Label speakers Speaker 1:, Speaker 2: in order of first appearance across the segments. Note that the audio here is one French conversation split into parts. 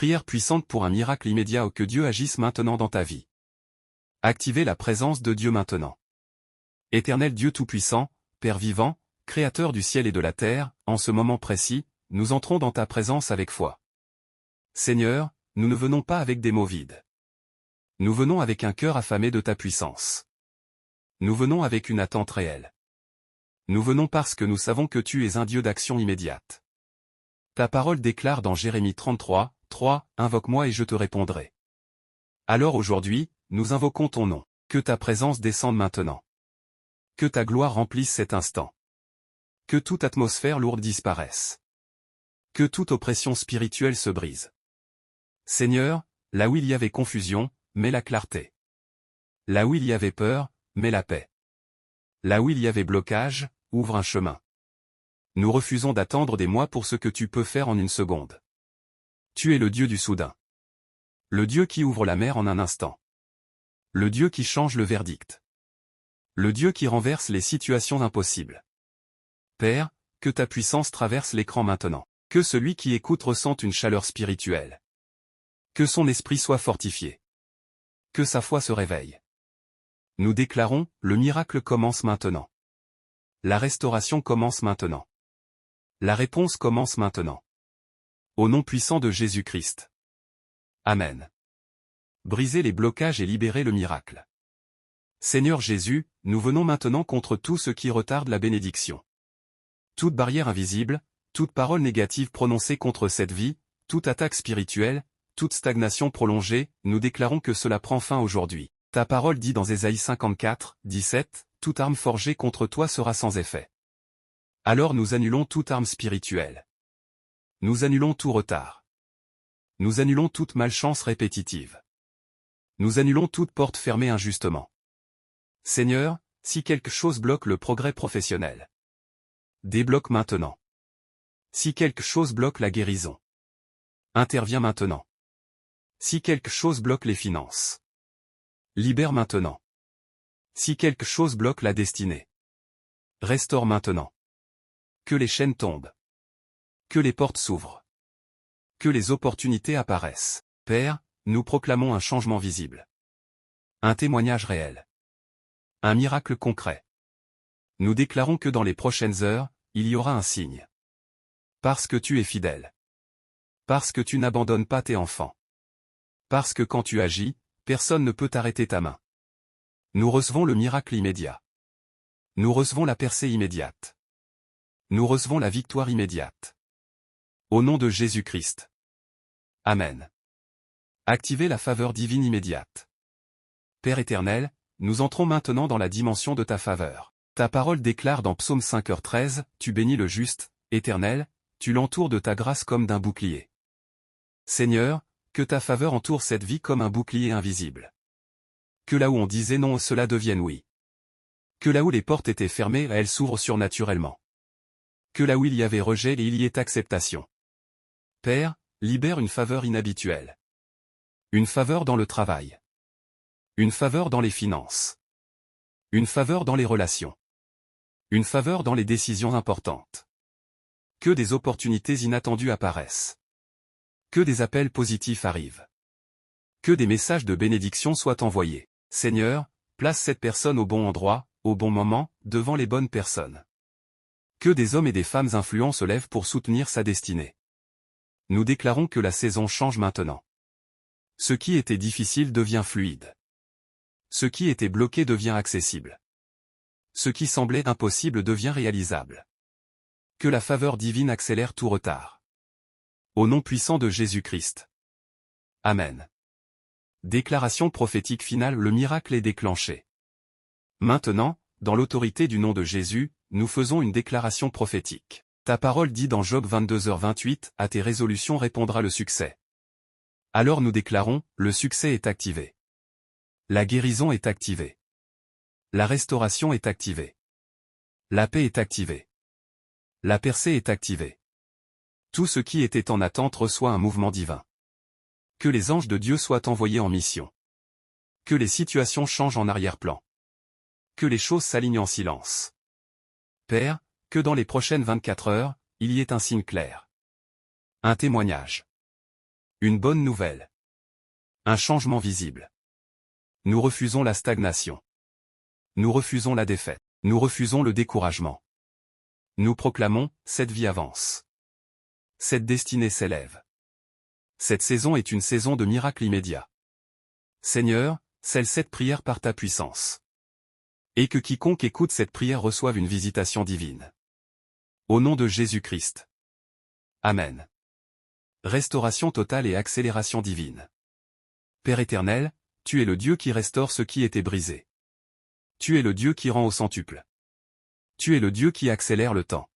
Speaker 1: prière puissante pour un miracle immédiat ou que Dieu agisse maintenant dans ta vie. Activez la présence de Dieu maintenant. Éternel Dieu Tout-Puissant, Père vivant, Créateur du ciel et de la terre, en ce moment précis, nous entrons dans ta présence avec foi. Seigneur, nous ne venons pas avec des mots vides. Nous venons avec un cœur affamé de ta puissance. Nous venons avec une attente réelle. Nous venons parce que nous savons que tu es un Dieu d'action immédiate. Ta parole déclare dans Jérémie 33, 3, « Invoque-moi et je te répondrai. » Alors aujourd'hui, nous invoquons ton nom. Que ta présence descende maintenant. Que ta gloire remplisse cet instant. Que toute atmosphère lourde disparaisse. Que toute oppression spirituelle se brise. Seigneur, là où il y avait confusion, mets la clarté. Là où il y avait peur, mets la paix. Là où il y avait blocage, ouvre un chemin. Nous refusons d'attendre des mois pour ce que tu peux faire en une seconde. Tu es le Dieu du soudain. Le Dieu qui ouvre la mer en un instant. Le Dieu qui change le verdict. Le Dieu qui renverse les situations impossibles. Père, que ta puissance traverse l'écran maintenant. Que celui qui écoute ressente une chaleur spirituelle. Que son esprit soit fortifié. Que sa foi se réveille. Nous déclarons, le miracle commence maintenant. La restauration commence maintenant. La réponse commence maintenant. Au nom puissant de Jésus-Christ. Amen. Brisez les blocages et libérez le miracle. Seigneur Jésus, nous venons maintenant contre tout ce qui retarde la bénédiction. Toute barrière invisible, toute parole négative prononcée contre cette vie, toute attaque spirituelle, toute stagnation prolongée, nous déclarons que cela prend fin aujourd'hui. Ta parole dit dans Ésaïe 54, 17, « Toute arme forgée contre toi sera sans effet. » Alors nous annulons toute arme spirituelle. Nous annulons tout retard. Nous annulons toute malchance répétitive. Nous annulons toute porte fermée injustement. Seigneur, si quelque chose bloque le progrès professionnel, débloque maintenant. Si quelque chose bloque la guérison, interviens maintenant. Si quelque chose bloque les finances, libère maintenant. Si quelque chose bloque la destinée, restaure maintenant. Que les chaînes tombent. Que les portes s'ouvrent. Que les opportunités apparaissent. Père, nous proclamons un changement visible. Un témoignage réel. Un miracle concret. Nous déclarons que dans les prochaines heures, il y aura un signe. Parce que tu es fidèle. Parce que tu n'abandonnes pas tes enfants. Parce que quand tu agis, personne ne peut arrêter ta main. Nous recevons le miracle immédiat. Nous recevons la percée immédiate. Nous recevons la victoire immédiate. Au nom de Jésus-Christ. Amen. Activez la faveur divine immédiate. Père éternel, nous entrons maintenant dans la dimension de ta faveur. Ta parole déclare dans Psaume 5h13, « Tu bénis le juste, Éternel, tu l'entoures de ta grâce comme d'un bouclier. » Seigneur, que ta faveur entoure cette vie comme un bouclier invisible. Que là où on disait non, cela devienne oui. Que là où les portes étaient fermées, elles s'ouvrent surnaturellement. Que là où il y avait rejet, il y ait acceptation. Père, libère une faveur inhabituelle. Une faveur dans le travail. Une faveur dans les finances. Une faveur dans les relations. Une faveur dans les décisions importantes. Que des opportunités inattendues apparaissent. Que des appels positifs arrivent. Que des messages de bénédiction soient envoyés. Seigneur, place cette personne au bon endroit, au bon moment, devant les bonnes personnes. Que des hommes et des femmes influents se lèvent pour soutenir sa destinée. Nous déclarons que la saison change maintenant. Ce qui était difficile devient fluide. Ce qui était bloqué devient accessible. Ce qui semblait impossible devient réalisable. Que la faveur divine accélère tout retard. Au nom puissant de Jésus-Christ. Amen. Déclaration prophétique finale, le miracle est déclenché. Maintenant, dans l'autorité du nom de Jésus, nous faisons une déclaration prophétique. Ta parole dit dans Job 22h28, à tes résolutions répondra le succès. Alors nous déclarons, le succès est activé. La guérison est activée. La restauration est activée. La paix est activée. La percée est activée. Tout ce qui était en attente reçoit un mouvement divin. Que les anges de Dieu soient envoyés en mission. Que les situations changent en arrière-plan. Que les choses s'alignent en silence. Père, que dans les prochaines 24 heures, il y ait un signe clair. Un témoignage. Une bonne nouvelle. Un changement visible. Nous refusons la stagnation. Nous refusons la défaite. Nous refusons le découragement. Nous proclamons, cette vie avance. Cette destinée s'élève. Cette saison est une saison de miracles immédiats. Seigneur, scelle cette prière par ta puissance. Et que quiconque écoute cette prière reçoive une visitation divine. Au nom de Jésus-Christ. Amen. Restauration totale et accélération divine. Père éternel, tu es le Dieu qui restaure ce qui était brisé. Tu es le Dieu qui rend au centuple. Tu es le Dieu qui accélère le temps.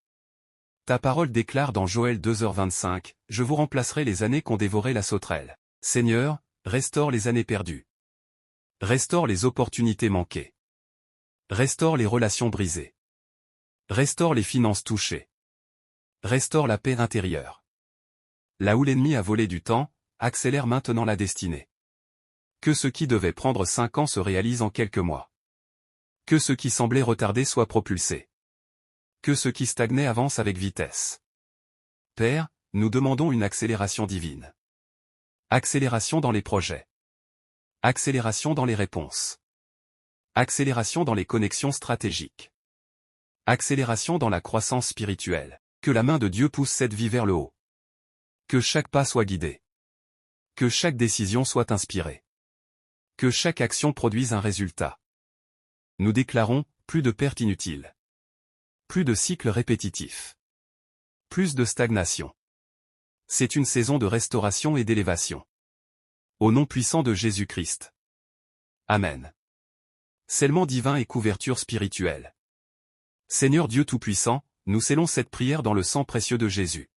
Speaker 1: Ta parole déclare dans Joël 2h25, « Je vous remplacerai les années qu'ont dévoré la sauterelle. » Seigneur, restaure les années perdues. Restaure les opportunités manquées. Restaure les relations brisées. Restaure les finances touchées. Restaure la paix intérieure. Là où l'ennemi a volé du temps, accélère maintenant la destinée. Que ce qui devait prendre 5 ans se réalise en quelques mois. Que ce qui semblait retardé soit propulsé. Que ce qui stagnait avance avec vitesse. Père, nous demandons une accélération divine. Accélération dans les projets. Accélération dans les réponses. Accélération dans les connexions stratégiques. Accélération dans la croissance spirituelle. Que la main de Dieu pousse cette vie vers le haut. Que chaque pas soit guidé. Que chaque décision soit inspirée. Que chaque action produise un résultat. Nous déclarons, plus de pertes inutiles. Plus de cycles répétitifs. Plus de stagnation. C'est une saison de restauration et d'élévation. Au nom puissant de Jésus-Christ. Amen. Scellement divin et couverture spirituelle. Seigneur Dieu Tout-Puissant, nous scellons cette prière dans le sang précieux de Jésus.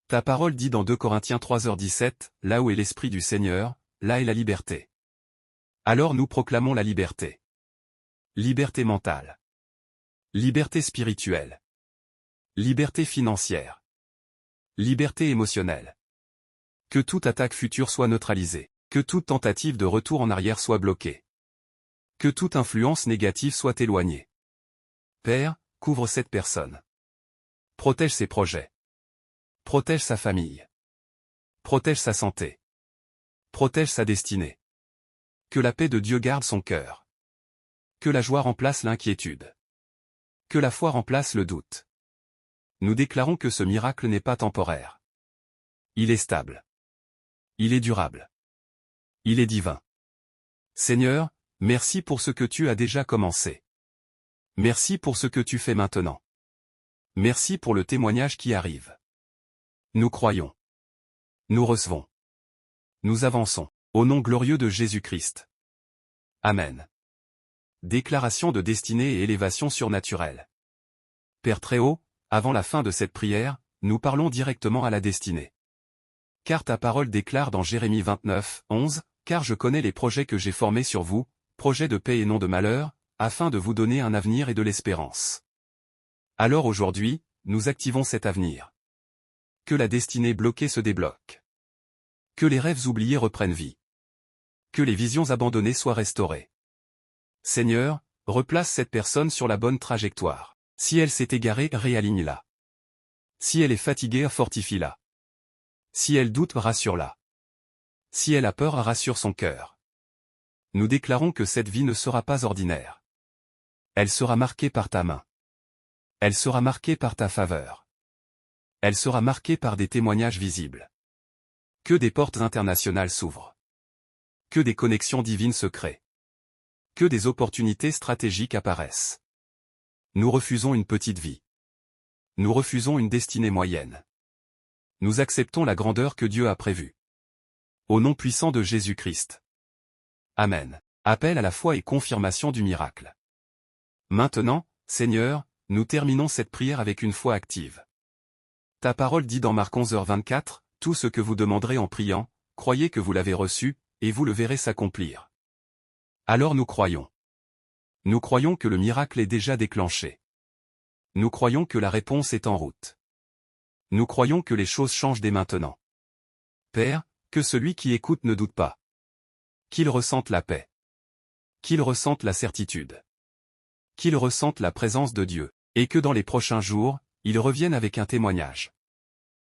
Speaker 1: Ta parole dit dans 2 Corinthiens 3h17, « Là où est l'Esprit du Seigneur, là est la liberté. » Alors nous proclamons la liberté. Liberté mentale. Liberté spirituelle. Liberté financière. Liberté émotionnelle. Que toute attaque future soit neutralisée. Que toute tentative de retour en arrière soit bloquée. Que toute influence négative soit éloignée. Père, couvre cette personne. Protège ses projets. Protège sa famille. Protège sa santé. Protège sa destinée. Que la paix de Dieu garde son cœur. Que la joie remplace l'inquiétude. Que la foi remplace le doute. Nous déclarons que ce miracle n'est pas temporaire. Il est stable. Il est durable. Il est divin. Seigneur, merci pour ce que tu as déjà commencé. Merci pour ce que tu fais maintenant. Merci pour le témoignage qui arrive. Nous croyons. Nous recevons. Nous avançons. Au nom glorieux de Jésus-Christ. Amen. Déclaration de destinée et élévation surnaturelle. Père Très-Haut, avant la fin de cette prière, nous parlons directement à la destinée. Car ta parole déclare dans Jérémie 29:11, « Car je connais les projets que j'ai formés sur vous, projets de paix et non de malheur, afin de vous donner un avenir et de l'espérance. » Alors aujourd'hui, nous activons cet avenir. Que la destinée bloquée se débloque. Que les rêves oubliés reprennent vie. Que les visions abandonnées soient restaurées. Seigneur, replace cette personne sur la bonne trajectoire. Si elle s'est égarée, réaligne-la. Si elle est fatiguée, fortifie-la. Si elle doute, rassure-la. Si elle a peur, rassure son cœur. Nous déclarons que cette vie ne sera pas ordinaire. Elle sera marquée par ta main. Elle sera marquée par ta faveur. Elle sera marquée par des témoignages visibles. Que des portes internationales s'ouvrent. Que des connexions divines se créent. Que des opportunités stratégiques apparaissent. Nous refusons une petite vie. Nous refusons une destinée moyenne. Nous acceptons la grandeur que Dieu a prévue. Au nom puissant de Jésus-Christ. Amen. Appel à la foi et confirmation du miracle. Maintenant, Seigneur, nous terminons cette prière avec une foi active. Ta parole dit dans Marc 11h24, « Tout ce que vous demanderez en priant, croyez que vous l'avez reçu, et vous le verrez s'accomplir. » Alors nous croyons. Nous croyons que le miracle est déjà déclenché. Nous croyons que la réponse est en route. Nous croyons que les choses changent dès maintenant. Père, que celui qui écoute ne doute pas. Qu'il ressente la paix. Qu'il ressente la certitude. Qu'il ressente la présence de Dieu, et que dans les prochains jours, il revienne avec un témoignage.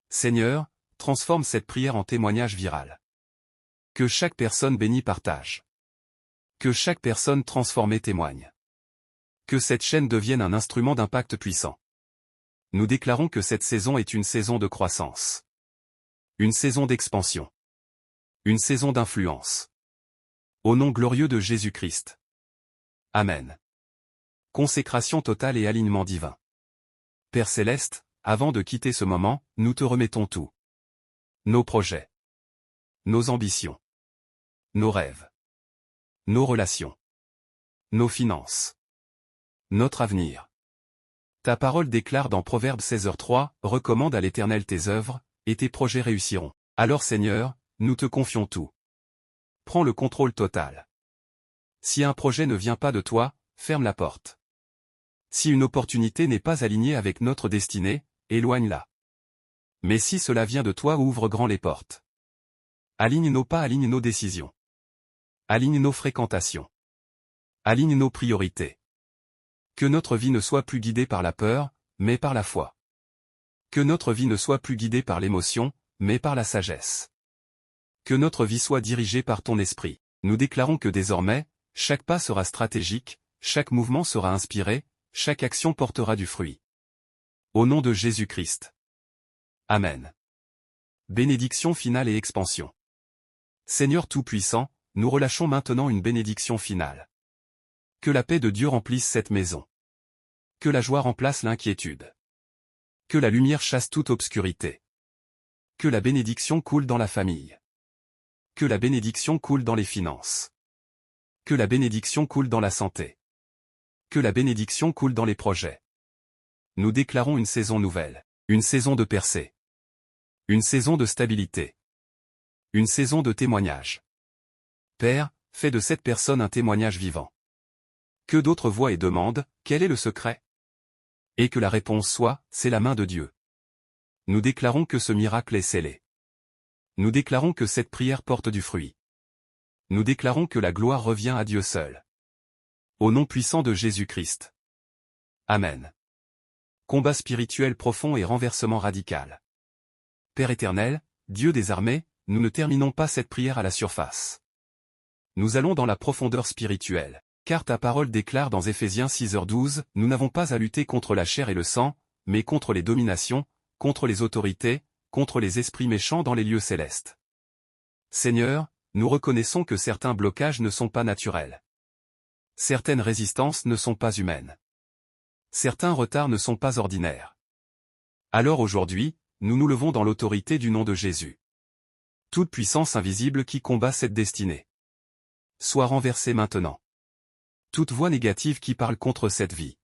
Speaker 1: Seigneur, transforme cette prière en témoignage viral. Que chaque personne bénie partage. Que chaque personne transformée témoigne. Que cette chaîne devienne un instrument d'impact puissant. Nous déclarons que cette saison est une saison de croissance. Une saison d'expansion. Une saison d'influence. Au nom glorieux de Jésus-Christ. Amen. Consécration totale et alignement divin. Père Céleste, avant de quitter ce moment, nous te remettons tout. Nos projets. Nos ambitions. Nos rêves. Nos relations. Nos finances. Notre avenir. Ta parole déclare dans Proverbe 16h3, recommande à l'Éternel tes œuvres, et tes projets réussiront. Alors Seigneur, nous te confions tout. Prends le contrôle total. Si un projet ne vient pas de toi, ferme la porte. Si une opportunité n'est pas alignée avec notre destinée, éloigne-la. Mais si cela vient de toi, ouvre grand les portes. Aligne nos pas, aligne nos décisions. Aligne nos fréquentations. Aligne nos priorités. Que notre vie ne soit plus guidée par la peur, mais par la foi. Que notre vie ne soit plus guidée par l'émotion, mais par la sagesse. Que notre vie soit dirigée par ton esprit. Nous déclarons que désormais, chaque pas sera stratégique, chaque mouvement sera inspiré, chaque action portera du fruit. Au nom de Jésus-Christ. Amen. Bénédiction finale et expansion. Seigneur Tout-Puissant, nous relâchons maintenant une bénédiction finale. Que la paix de Dieu remplisse cette maison. Que la joie remplace l'inquiétude. Que la lumière chasse toute obscurité. Que la bénédiction coule dans la famille. Que la bénédiction coule dans les finances. Que la bénédiction coule dans la santé. Que la bénédiction coule dans les projets. Nous déclarons une saison nouvelle. Une saison de percée. Une saison de stabilité. Une saison de témoignage. Père, fais de cette personne un témoignage vivant. Que d'autres voient et demandent, quel est le secret? Et que la réponse soit, c'est la main de Dieu. Nous déclarons que ce miracle est scellé. Nous déclarons que cette prière porte du fruit. Nous déclarons que la gloire revient à Dieu seul. Au nom puissant de Jésus-Christ. Amen. Combat spirituel profond et renversement radical. Père éternel, Dieu des armées, nous ne terminons pas cette prière à la surface. Nous allons dans la profondeur spirituelle. Car ta parole déclare dans Éphésiens 6h12, nous n'avons pas à lutter contre la chair et le sang, mais contre les dominations, contre les autorités, contre les esprits méchants dans les lieux célestes. Seigneur, nous reconnaissons que certains blocages ne sont pas naturels. Certaines résistances ne sont pas humaines. Certains retards ne sont pas ordinaires. Alors aujourd'hui, nous nous levons dans l'autorité du nom de Jésus. Toute puissance invisible qui combat cette destinée. Soit renversée maintenant. Toute voix négative qui parle contre cette vie.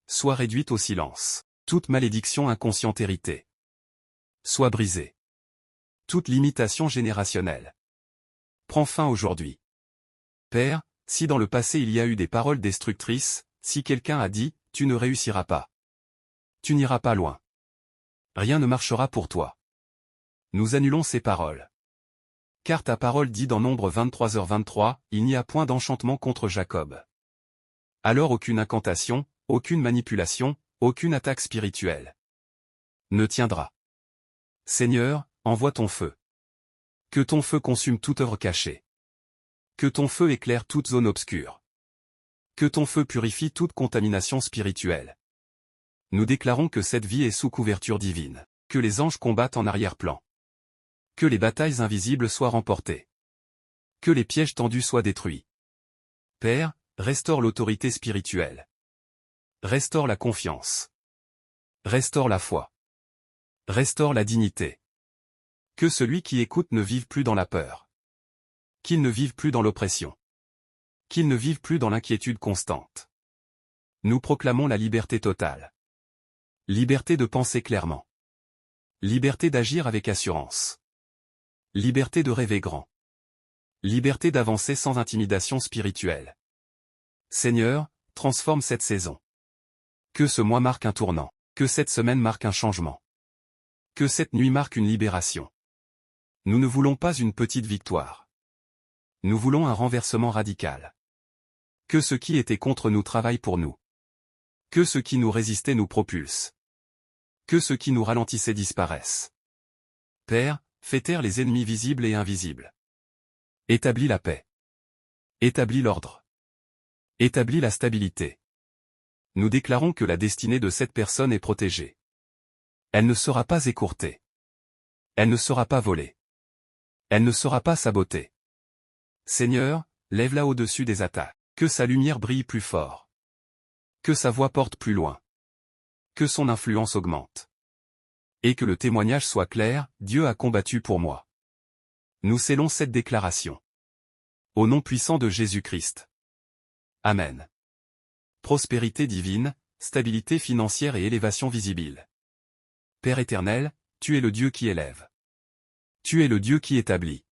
Speaker 1: Soit réduite au silence. Toute malédiction inconsciente héritée. Soit brisée. Toute limitation générationnelle. Prends fin aujourd'hui. Père, si dans le passé il y a eu des paroles destructrices, si quelqu'un a dit, tu ne réussiras pas. Tu n'iras pas loin. Rien ne marchera pour toi. Nous annulons ces paroles. Car ta parole dit dans Nombre 23h23, il n'y a point d'enchantement contre Jacob. Alors aucune incantation, aucune manipulation, aucune attaque spirituelle ne tiendra. Seigneur, envoie ton feu. Que ton feu consume toute œuvre cachée. Que ton feu éclaire toute zone obscure. Que ton feu purifie toute contamination spirituelle. Nous déclarons que cette vie est sous couverture divine. Que les anges combattent en arrière-plan. Que les batailles invisibles soient remportées. Que les pièges tendus soient détruits. Père, restaure l'autorité spirituelle. Restaure la confiance. Restaure la foi. Restaure la dignité. Que celui qui écoute ne vive plus dans la peur. Qu'il ne vive plus dans l'oppression. Qu'il ne vive plus dans l'inquiétude constante. Nous proclamons la liberté totale. Liberté de penser clairement. Liberté d'agir avec assurance. Liberté de rêver grand. Liberté d'avancer sans intimidation spirituelle. Seigneur, transforme cette saison. Que ce mois marque un tournant. Que cette semaine marque un changement. Que cette nuit marque une libération. Nous ne voulons pas une petite victoire. Nous voulons un renversement radical. Que ce qui était contre nous travaille pour nous. Que ce qui nous résistait nous propulse. Que ce qui nous ralentissait disparaisse. Père, fais taire les ennemis visibles et invisibles. Établis la paix. Établis l'ordre. Établis la stabilité. Nous déclarons que la destinée de cette personne est protégée. Elle ne sera pas écourtée. Elle ne sera pas volée. Elle ne sera pas sabotée. Seigneur, lève-la au-dessus des attaques. Que sa lumière brille plus fort. Que sa voix porte plus loin. Que son influence augmente. Et que le témoignage soit clair, Dieu a combattu pour moi. Nous scellons cette déclaration. Au nom puissant de Jésus-Christ. Amen. Prospérité divine, stabilité financière et élévation visible. Père éternel, tu es le Dieu qui élève. Tu es le Dieu qui établit.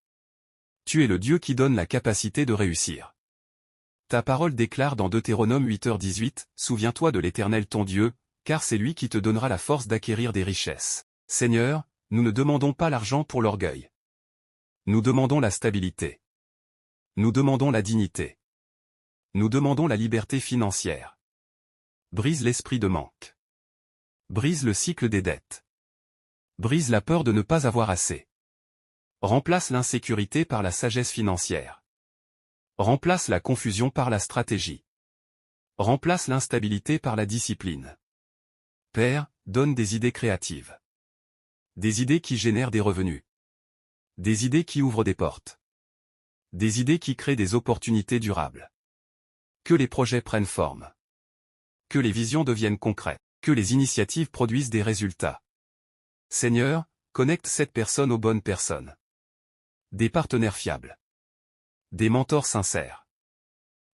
Speaker 1: Tu es le Dieu qui donne la capacité de réussir. Ta parole déclare dans Deutéronome 8h18, « Souviens-toi de l'Éternel ton Dieu, car c'est lui qui te donnera la force d'acquérir des richesses. » Seigneur, nous ne demandons pas l'argent pour l'orgueil. Nous demandons la stabilité. Nous demandons la dignité. Nous demandons la liberté financière. Brise l'esprit de manque. Brise le cycle des dettes. Brise la peur de ne pas avoir assez. Remplace l'insécurité par la sagesse financière. Remplace la confusion par la stratégie. Remplace l'instabilité par la discipline. Père, donne des idées créatives. Des idées qui génèrent des revenus. Des idées qui ouvrent des portes. Des idées qui créent des opportunités durables. Que les projets prennent forme. Que les visions deviennent concrètes. Que les initiatives produisent des résultats. Seigneur, connecte cette personne aux bonnes personnes. Des partenaires fiables. Des mentors sincères.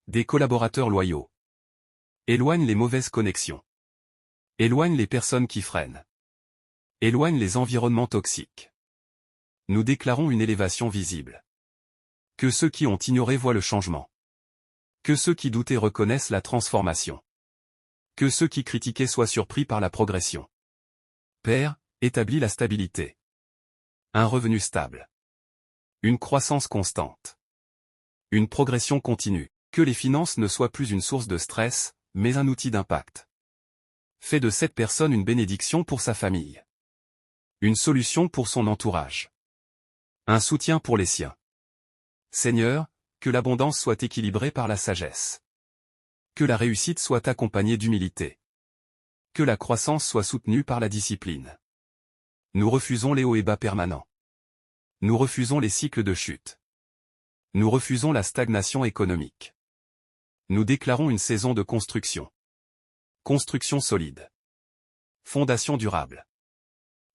Speaker 1: Des collaborateurs loyaux. Éloigne les mauvaises connexions. Éloigne les personnes qui freinent. Éloigne les environnements toxiques. Nous déclarons une élévation visible. Que ceux qui ont ignoré voient le changement. Que ceux qui doutaient reconnaissent la transformation. Que ceux qui critiquaient soient surpris par la progression. Père, établis la stabilité. Un revenu stable. Une croissance constante. Une progression continue. Que les finances ne soient plus une source de stress, mais un outil d'impact. Fais de cette personne une bénédiction pour sa famille. Une solution pour son entourage. Un soutien pour les siens. Seigneur, que l'abondance soit équilibrée par la sagesse. Que la réussite soit accompagnée d'humilité. Que la croissance soit soutenue par la discipline. Nous refusons les hauts et bas permanents. Nous refusons les cycles de chute. Nous refusons la stagnation économique. Nous déclarons une saison de construction. Construction solide. Fondation durable.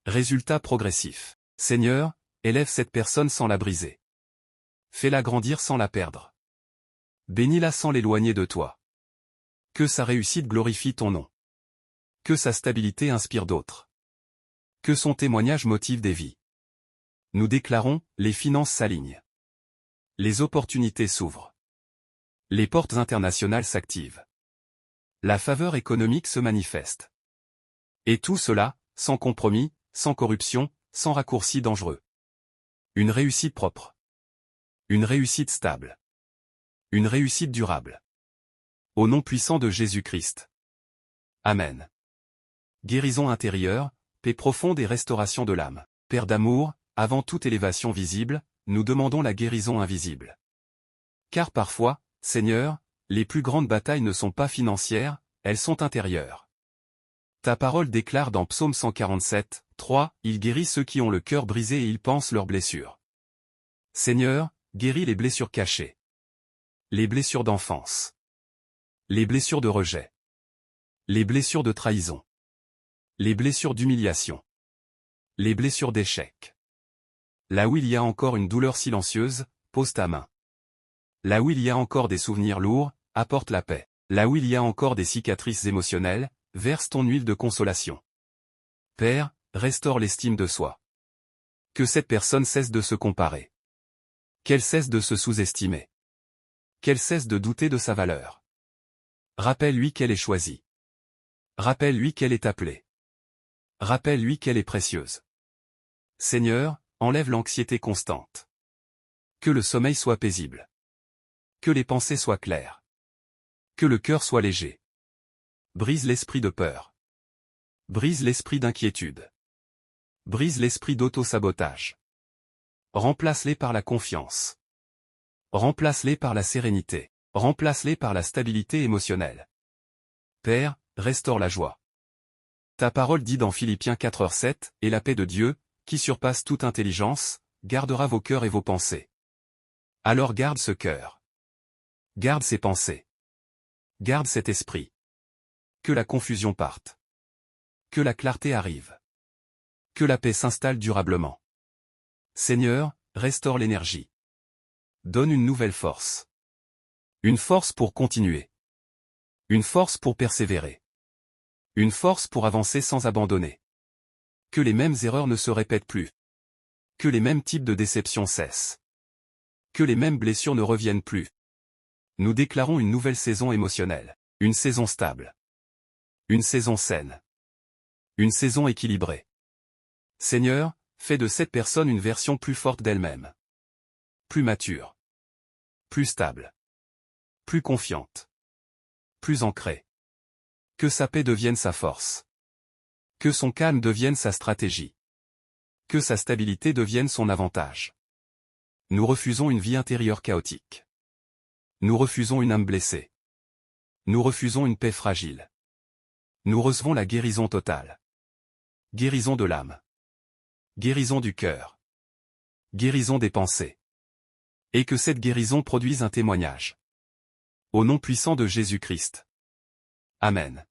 Speaker 1: Résultat progressif. Seigneur, élève cette personne sans la briser. Fais-la grandir sans la perdre. Bénis-la sans l'éloigner de toi. Que sa réussite glorifie ton nom. Que sa stabilité inspire d'autres. Que son témoignage motive des vies. Nous déclarons, les finances s'alignent. Les opportunités s'ouvrent. Les portes internationales s'activent. La faveur économique se manifeste. Et tout cela, sans compromis, sans corruption, sans raccourcis dangereux. Une réussite propre. Une réussite stable. Une réussite durable. Au nom puissant de Jésus-Christ. Amen. Guérison intérieure, paix profonde et restauration de l'âme. Père d'amour, avant toute élévation visible, nous demandons la guérison invisible. Car parfois, Seigneur, les plus grandes batailles ne sont pas financières, elles sont intérieures. Ta parole déclare dans Psaume 147, 3, « Il guérit ceux qui ont le cœur brisé et ils pansent leurs blessures. » Seigneur, guéris les blessures cachées. Les blessures d'enfance. Les blessures de rejet. Les blessures de trahison. Les blessures d'humiliation. Les blessures d'échec. Là où il y a encore une douleur silencieuse, pose ta main. Là où il y a encore des souvenirs lourds, apporte la paix. Là où il y a encore des cicatrices émotionnelles, verse ton huile de consolation. Père, restaure l'estime de soi. Que cette personne cesse de se comparer. Qu'elle cesse de se sous-estimer. Qu'elle cesse de douter de sa valeur. Rappelle-lui qu'elle est choisie. Rappelle-lui qu'elle est appelée. Rappelle-lui qu'elle est précieuse. Seigneur, enlève l'anxiété constante. Que le sommeil soit paisible. Que les pensées soient claires. Que le cœur soit léger. Brise l'esprit de peur. Brise l'esprit d'inquiétude. Brise l'esprit d'auto-sabotage. Remplace-les par la confiance. Remplace-les par la sérénité. Remplace-les par la stabilité émotionnelle. Père, restaure la joie. Ta parole dit dans Philippiens 4:7, et la paix de Dieu, qui surpasse toute intelligence, gardera vos cœurs et vos pensées. Alors garde ce cœur. Garde ces pensées. Garde cet esprit. Que la confusion parte. Que la clarté arrive. Que la paix s'installe durablement. Seigneur, restaure l'énergie. Donne une nouvelle force. Une force pour continuer. Une force pour persévérer. Une force pour avancer sans abandonner. Que les mêmes erreurs ne se répètent plus. Que les mêmes types de déceptions cessent. Que les mêmes blessures ne reviennent plus. Nous déclarons une nouvelle saison émotionnelle. Une saison stable. Une saison saine. Une saison équilibrée. Seigneur, fais de cette personne une version plus forte d'elle-même. Plus mature. Plus stable. Plus confiante. Plus ancrée. Que sa paix devienne sa force. Que son calme devienne sa stratégie. Que sa stabilité devienne son avantage. Nous refusons une vie intérieure chaotique. Nous refusons une âme blessée. Nous refusons une paix fragile. Nous recevons la guérison totale. Guérison de l'âme. Guérison du cœur. Guérison des pensées. Et que cette guérison produise un témoignage. Au nom puissant de Jésus-Christ. Amen.